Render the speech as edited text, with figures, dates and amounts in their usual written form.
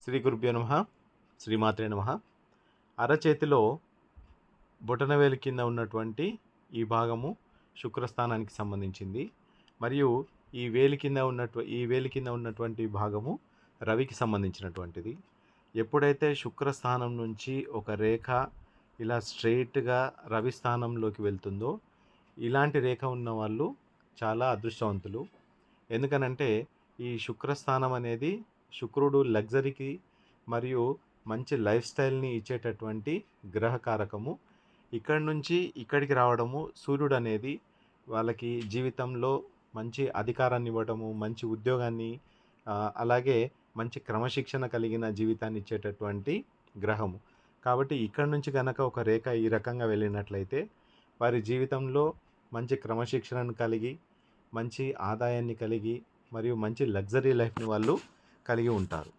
శ్రీ గురుభ్యో నమః. శ్రీమాత్రే నమః. అరచేతిలో బొటనవేలు కింద ఉన్నటువంటి ఈ భాగము శుక్రస్థానానికి సంబంధించింది. మరియు ఈ వేలి కింద ఉన్నటువంటి భాగము రవికి సంబంధించినటువంటిది. ఎప్పుడైతే శుక్రస్థానం నుంచి ఒక రేఖ ఇలా స్ట్రెయిట్గా రవి స్థానంలోకి వెళ్తుందో, ఇలాంటి రేఖ ఉన్న వాళ్ళు చాలా అదృష్టవంతులు. ఎందుకనంటే ఈ శుక్రస్థానం అనేది శుక్రుడు లగ్జరీకి మరియు మంచి లైఫ్ స్టైల్ని ఇచ్చేటటువంటి గ్రహకారకము. ఇక్కడి నుంచి ఇక్కడికి రావడము, సూర్యుడు అనేది వాళ్ళకి జీవితంలో మంచి అధికారాన్ని ఇవ్వడము, మంచి ఉద్యోగాన్ని, అలాగే మంచి క్రమశిక్షణ కలిగిన జీవితాన్ని ఇచ్చేటటువంటి గ్రహము. కాబట్టి ఇక్కడి నుంచి కనుక ఒక రేఖ ఈ రకంగా వెళ్ళినట్లయితే వారి జీవితంలో మంచి క్రమశిక్షణను కలిగి, మంచి ఆదాయాన్ని కలిగి మరియు మంచి లగ్జరీ లైఫ్ని వాళ్ళు కలిగి ఉంటారు.